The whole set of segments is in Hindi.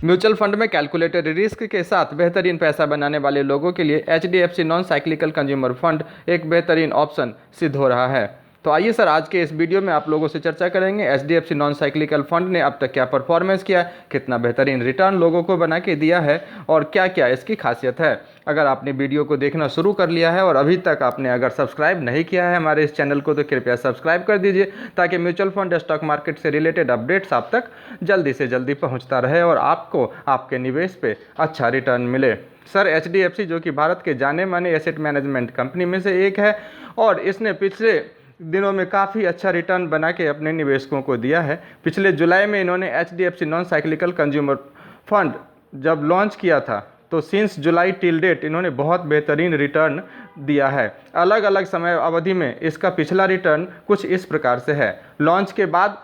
म्यूचुअल फंड में कैलकुलेटेड रिस्क के साथ बेहतरीन पैसा बनाने वाले लोगों के लिए HDFC non cyclical consumer fund एक बेहतरीन ऑप्शन सिद्ध हो रहा है। तो आइए सर, आज के इस वीडियो में आप लोगों से चर्चा करेंगे HDFC नॉन साइक्लिकल फंड ने अब तक क्या परफॉर्मेंस किया, कितना बेहतरीन रिटर्न लोगों को बना के दिया है और क्या क्या इसकी खासियत है। अगर आपने वीडियो को देखना शुरू कर लिया है और अभी तक आपने अगर सब्सक्राइब नहीं किया है हमारे इस चैनल को, तो कृपया सब्सक्राइब कर दीजिए ताकि म्यूचुअल फंड स्टॉक मार्केट से रिलेटेड अपडेट्स आप तक जल्दी से जल्दी पहुंचता रहे और आपको आपके निवेश पे अच्छा रिटर्न मिले। सर, HDFC जो कि भारत के जाने माने एसेट मैनेजमेंट कंपनी में से एक है और इसने पिछले दिनों में काफ़ी अच्छा रिटर्न बना के अपने निवेशकों को दिया है। पिछले जुलाई में इन्होंने HDFC non cyclical consumer fund जब लॉन्च किया था तो सिंस जुलाई टिल डेट इन्होंने बहुत बेहतरीन रिटर्न दिया है। अलग अलग समय अवधि में इसका पिछला रिटर्न कुछ इस प्रकार से है। लॉन्च के बाद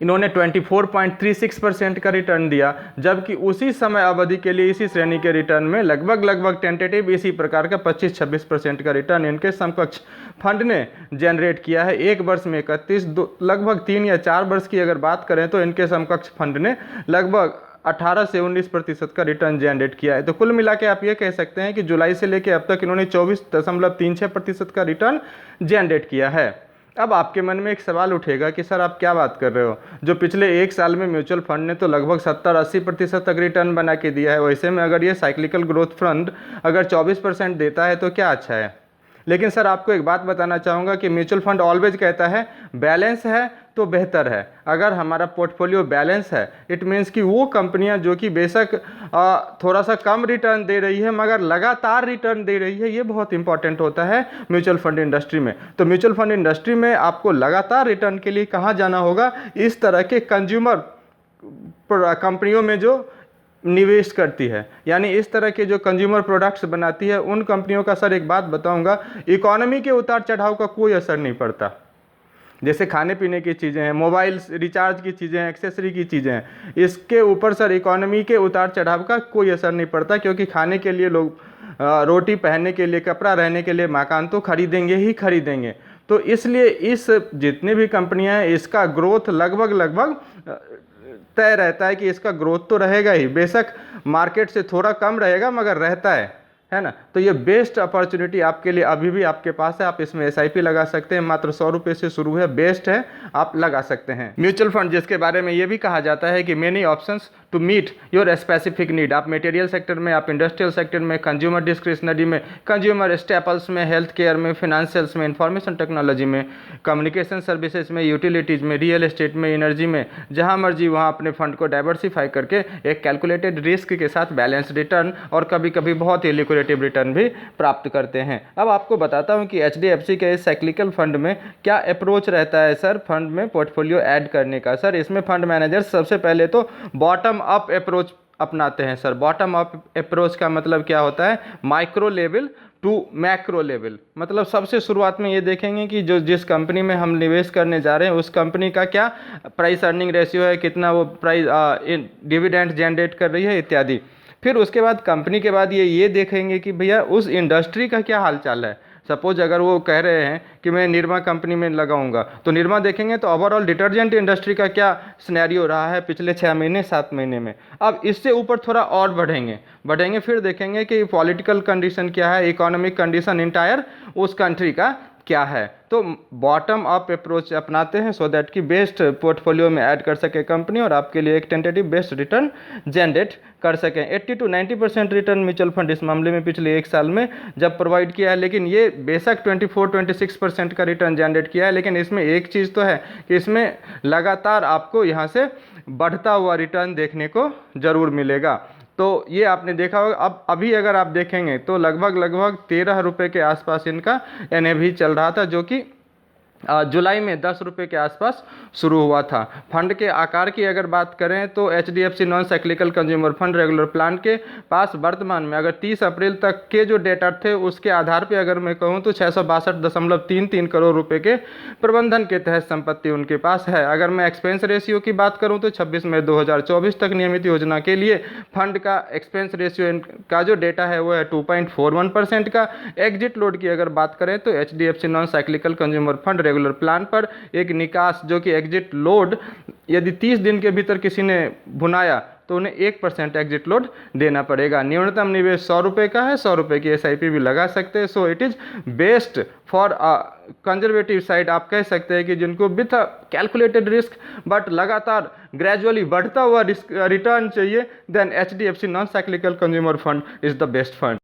इन्होंने 24.36% का रिटर्न दिया, जबकि उसी समय अवधि के लिए इसी श्रेणी के रिटर्न में लगभग टेंटेटिव इसी प्रकार का 25-26% का रिटर्न इनके समकक्ष फंड ने जनरेट किया है। एक वर्ष में 31, लगभग 3 या 4 वर्ष की अगर बात करें तो इनके समकक्ष फंड ने लगभग 18 से 19% का रिटर्न जनरेट किया है। तो कुल मिला के आप ये कह सकते हैं कि जुलाई से लेकर अब तक इन्होंने 24.36% का रिटर्न जनरेट किया है। अब आपके मन में एक सवाल उठेगा कि सर आप क्या बात कर रहे हो, जो पिछले एक साल में म्यूचुअल फंड ने तो लगभग 70-80% तक रिटर्न बना के दिया है, वैसे में अगर ये साइक्लिकल ग्रोथ फंड अगर 24% देता है तो क्या अच्छा है। लेकिन सर आपको एक बात बताना चाहूँगा कि म्यूचुअल फंड ऑलवेज कहता है बैलेंस है तो बेहतर है। अगर हमारा पोर्टफोलियो बैलेंस है इट मीन्स कि वो कंपनियां जो कि बेशक थोड़ा सा कम रिटर्न दे रही है मगर लगातार रिटर्न दे रही है, ये बहुत इंपॉर्टेंट होता है म्यूचुअल फंड इंडस्ट्री में। तो म्यूचुअल फंड इंडस्ट्री में आपको लगातार रिटर्न के लिए कहाँ जाना होगा, इस तरह के कंज्यूमर कंपनियों में जो निवेश करती है, यानी इस तरह के जो कंज्यूमर प्रोडक्ट्स बनाती है उन कंपनियों का। सर एक बात बताऊंगा, इकोनॉमी के उतार चढ़ाव का कोई असर नहीं पड़ता। जैसे खाने पीने की चीज़ें हैं, मोबाइल रिचार्ज की चीज़ें हैं, एक्सेसरी की चीज़ें हैं, इसके ऊपर सर इकोनॉमी के उतार चढ़ाव का कोई असर नहीं पड़ता, क्योंकि खाने के लिए लोग रोटी, पहनने के लिए कपड़ा, रहने के लिए मकान तो खरीदेंगे ही खरीदेंगे। तो इसलिए इस जितनी भी कंपनियां हैं इसका ग्रोथ लगभग तय रहता है कि इसका ग्रोथ तो रहेगा ही, बेशक मार्केट से थोड़ा कम रहेगा मगर रहता है ना। तो ये बेस्ट अपॉर्चुनिटी आपके लिए अभी भी आपके पास है। आप इसमें SIP लगा सकते हैं, मात्र 100 रुपये से शुरू है, बेस्ट है, आप लगा सकते हैं। म्यूचुअल फंड जिसके बारे में ये भी कहा जाता है कि many options to meet your specific need. आप मटेरियल सेक्टर में, आप इंडस्ट्रियल सेक्टर में, कंज्यूमर डिस्क्रिशनरी में, कंज्यूमर स्टेपल्स में, हेल्थ केयर में, फिनेंशियल्स में, इंफॉर्मेशन टेक्नोलॉजी में, कम्युनिकेशन सर्विसेज में, यूटिलिटीज़ में, रियल एस्टेट में, एनर्जी में, जहाँ मर्जी वहाँ अपने फंड को डाइवर्सिफाई करके एक कैलकुलेटेड रिस्क के साथ बैलेंस रिटर्न और कभी कभी बहुत ही लिक्विडेटिव रिटर्न भी प्राप्त करते हैं। अब आपको बताता हूँ कि HDFC के इस साइक्लिकल फंड में क्या अप्रोच रहता है सर फंड में पोर्टफोलियो ऐड करने का। सर इसमें फंड मैनेजर सबसे पहले तो बॉटम अप अप्रोच अपनाते हैं। सर बॉटम अप अप्रोच का मतलब क्या होता है, micro level to macro level. मतलब सबसे शुरुआत में ये देखेंगे कि जो जिस कंपनी में हम निवेश करने जा रहे हैं उस कंपनी का क्या प्राइस अर्निंग रेशियो है, कितना वो प्राइस डिविडेंड जनरेट कर रही है इत्यादि। फिर उसके बाद कंपनी के बाद ये देखेंगे कि भैया उस इंडस्ट्री का क्या हाल चाल है। सपोज अगर वो कह रहे हैं कि मैं निरमा कंपनी में लगाऊंगा तो निरमा देखेंगे तो ओवरऑल डिटर्जेंट इंडस्ट्री का क्या सिनेरियो रहा है पिछले 6 महीने 7 महीने में। अब इससे ऊपर थोड़ा और बढ़ेंगे फिर देखेंगे कि पॉलिटिकल कंडीशन क्या है, इकोनॉमिक कंडीशन इंटायर उस कंट्री का क्या है। तो बॉटम अप अप्रोच अपनाते हैं सो दैट कि बेस्ट पोर्टफोलियो में ऐड कर सके कंपनी और आपके लिए एक टेंटेटिव बेस्ट रिटर्न जनरेट कर सकें। 80 to 90% रिटर्न म्यूचुअल फंड इस मामले में पिछले एक साल में जब प्रोवाइड किया है, लेकिन ये बेशक 24-26% का रिटर्न जनरेट किया है। लेकिन इसमें एक चीज़ तो है कि इसमें लगातार आपको यहाँ से बढ़ता हुआ रिटर्न देखने को ज़रूर मिलेगा। तो ये आपने देखा होगा। अब अभी अगर आप देखेंगे तो लगभग 13 रुपये के आसपास इनका NAV चल रहा था, जो कि जुलाई में 10 रुपये के आसपास शुरू हुआ था। फंड के आकार की अगर बात करें तो HDFC non cyclical consumer fund regular plan के पास वर्तमान में अगर 30 अप्रैल तक के जो डेटा थे उसके आधार पे अगर मैं कहूँ तो 662.33 करोड़ रुपए के प्रबंधन के तहत संपत्ति उनके पास है। अगर मैं एक्सपेंस रेशियो की बात करूँ तो 26 मई 2024 तक नियमित योजना के लिए फंड का एक्सपेंस रेशियो का जो डेटा है वो है 2.41% का। एग्जिट लोड की अगर बात करें तो HDFC non cyclical consumer fund regular plan पर एक निकास जो कि एग्जिट लोड यदि 30 दिन के भीतर किसी ने भुनाया तो उन्हें 1% एग्जिट लोड देना पड़ेगा। न्यूनतम निवेश 100 रुपये का है, 100 रुपये की SIP भी लगा सकते हैं। So it is best for conservative side, आप कह सकते हैं कि जिनको विथ कैलकुलेटेड रिस्क बट लगातार ग्रेजुअली बढ़ता हुआ रिस्क रिटर्न चाहिए, then HDFC non cyclical consumer fund is the best fund.